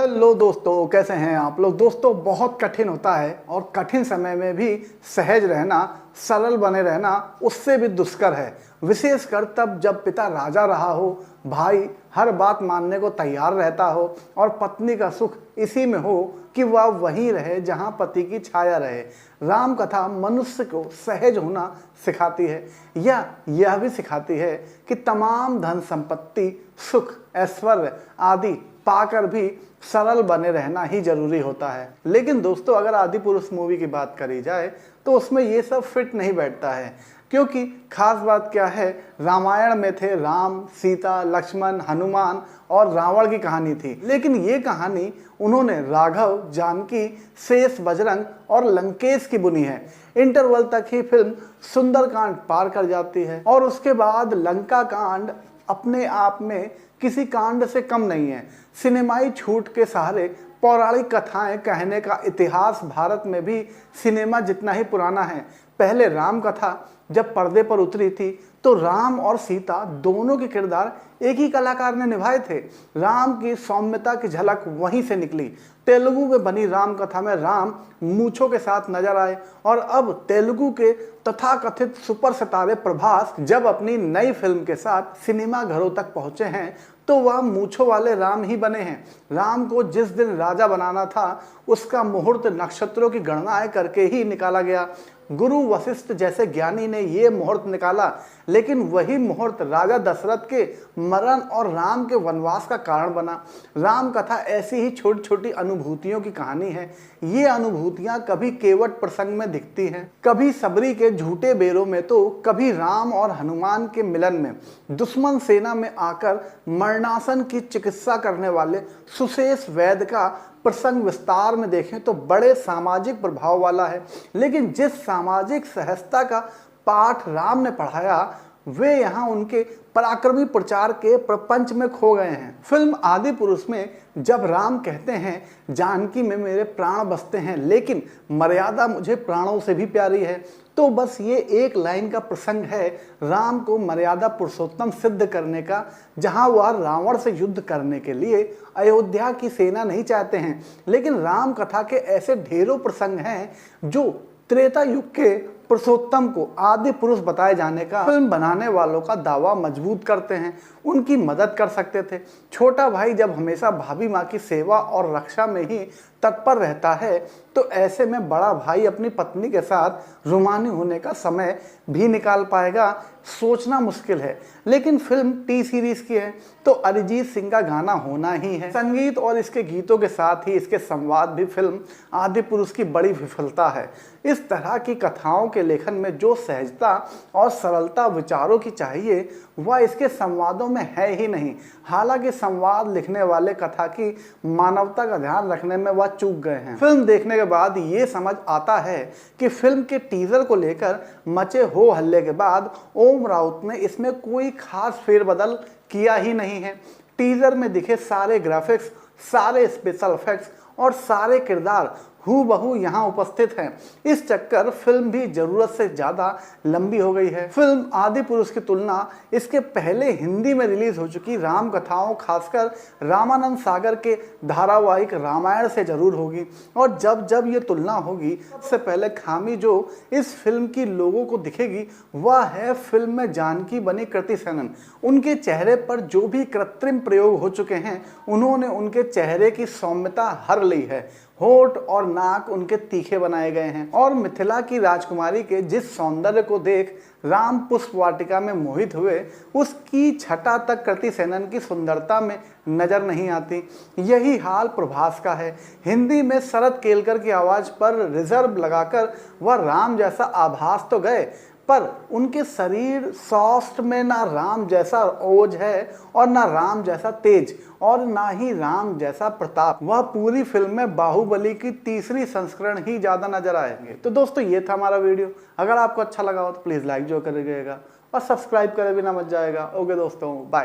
Hello दोस्तों, कैसे हैं आप लोग। दोस्तों, बहुत कठिन होता है और कठिन समय में भी सहज रहना, सरल बने रहना उससे भी दुष्कर है। विशेषकर तब जब पिता राजा रहा हो, भाई हर बात मानने को तैयार रहता हो और पत्नी का सुख इसी में हो कि वह वहीं रहे जहां पति की छाया रहे। राम कथा मनुष्य को सहज होना सिखाती है या यह भी सिखाती है कि तमाम धन संपत्ति, सुख, ऐश्वर्य आदि पाकर भी सरल बने रहना ही जरूरी होता है। लेकिन दोस्तों, अगर आदि पुरुष मूवी की बात करी जाए तो उसमें ये सब फिट नहीं बैठता है, क्योंकि खास बात क्या है, रामायण में थे राम, सीता, लक्ष्मण, हनुमान और रावण की कहानी थी। लेकिन ये कहानी उन्होंने राघव, जानकी, शेष, बजरंग और लंकेश की बुनी है। इंटरवल तक ही फिल्म सुंदरकांड पार कर जाती है और उसके बाद लंका कांड अपने आप में किसी कांड से कम नहीं है। सिनेमाई छूट के सहारे पौराणिक कथाएं कहने का इतिहास भारत में भी सिनेमा जितना ही पुराना है। पहले राम कथा जब पर्दे पर उतरी थी तो राम और सीता दोनों के किरदार एक ही कलाकार ने निभाए थे। राम की सौम्यता की झलक वहीं से निकली। तेलुगु में बनी राम कथा में राम मूंछों के साथ नजर आए और अब तेलुगु के तथाकथित सुपर सितारे प्रभास जब अपनी नई फिल्म के साथ सिनेमा घरों तक पहुंचे हैं तो वह मूंछों वाले राम ही बने हैं। राम को जिस दिन राजा बनाना था उसका मुहूर्त नक्षत्रों की गणनाएं करके ही निकाला गया। गुरु वशिष्ठ जैसे ज्ञानी ने ये मुहूर्त निकाला, लेकिन वही मुहूर्त राजा दशरथ के मरण और राम के वनवास का कारण बना। राम कथा ऐसी ही छोटी छोटी अनुभूतियों की कहानी है। ये अनुभूतियां कभी केवट प्रसंग में दिखती हैं, कभी सबरी के झूठे बेरों में, तो कभी राम और हनुमान के मिलन में। दुश्मन सेना में आकर मरणासन की चिकित्सा करने वाले सुशेष वैद्य का प्रसंग विस्तार में देखें तो बड़े सामाजिक प्रभाव वाला है। लेकिन जिस सामाजिक सहजता का पाठ राम ने पढ़ाया वे यहाँ उनके पराक्रमी प्रचार के प्रपंच में खो गए हैं। फिल्म आदि पुरुष में जब राम कहते हैं जानकी में मेरे प्राण बसते हैं लेकिन मर्यादा मुझे प्राणों से भी प्यारी है, तो बस ये एक लाइन का प्रसंग है राम को मर्यादा पुरुषोत्तम सिद्ध करने का, जहां वह रावण से युद्ध करने के लिए अयोध्या की सेना नहीं चाहते हैं। लेकिन राम कथा के ऐसे ढेरों प्रसंग हैं जो त्रेता युग के पुरुषोत्तम को आदि पुरुष बताए जाने का फिल्म बनाने वालों का दावा मजबूत करते हैं। उनकी मदद कर सकते थे। छोटा भाई जब हमेशा भाभी माँ की सेवा और रक्षा में ही तत्पर रहता है तो ऐसे में बड़ा भाई अपनी पत्नी के साथ रूमानी होने का समय भी निकाल पाएगा, सोचना मुश्किल है। लेकिन फिल्म टी सीरीज की है तो अरिजीत सिंह का गाना होना ही है। संगीत और इसके गीतों के साथ ही इसके संवाद भी फिल्म आदि पुरुष की बड़ी विफलता है। इस तरह की कथाओं के लेखन में जो सहजता और सरलता विचारों की चाहिए वह इसके संवादों में है ही नहीं। हालांकि संवाद लिखने वाले कथा की मानवता का ध्यान रखने में वह चूक गए हैं। फिल्म देखने के बाद ये समझ आता है कि फिल्म के टीजर को लेकर मचे हो हल्ले के बाद ओम राउत ने इसमें कोई खास फेरबदल किया ही नहीं है। टीजर में दिखे सारे ग्राफिक्स, सारे स्पेशल इफेक्ट्स और सारे किरदार हूबहू यहाँ उपस्थित हैं। इस चक्कर फिल्म भी जरूरत से ज्यादा लंबी हो गई है। फिल्म आदि पुरुष की तुलना इसके पहले हिंदी में रिलीज हो चुकी राम कथाओं, खासकर रामानंद सागर के धारावाहिक रामायण से जरूर होगी। और जब जब ये तुलना होगी सबसे पहले खामी जो इस फिल्म की लोगों को दिखेगी वह है फिल्म में जानकी बनी कृति सेनन। उनके चेहरे पर जो भी कृत्रिम प्रयोग हो चुके हैं उन्होंने उनके चेहरे की सौम्यता हर ली है। होठ और नाक उनके तीखे बनाए गए हैं और मिथिला की राजकुमारी के जिस सौंदर्य को देख राम पुष्प वाटिका में मोहित हुए उसकी छटा तक कृति सेनन की सुंदरता में नजर नहीं आती। यही हाल प्रभास का है। हिंदी में शरद केलकर की आवाज पर रिजर्व लगाकर वह राम जैसा आभास तो गए, पर उनके शरीर सॉफ्ट में ना राम जैसा ओज है और ना राम जैसा तेज और ना ही राम जैसा प्रताप। वह पूरी फिल्म में बाहुबली की तीसरी संस्करण ही ज्यादा नजर आएंगे। तो दोस्तों, ये था हमारा वीडियो। अगर आपको अच्छा लगा हो तो प्लीज लाइक जो करिएगा और सब्सक्राइब करे बिना मत जाएगा। ओके दोस्तों, बाय।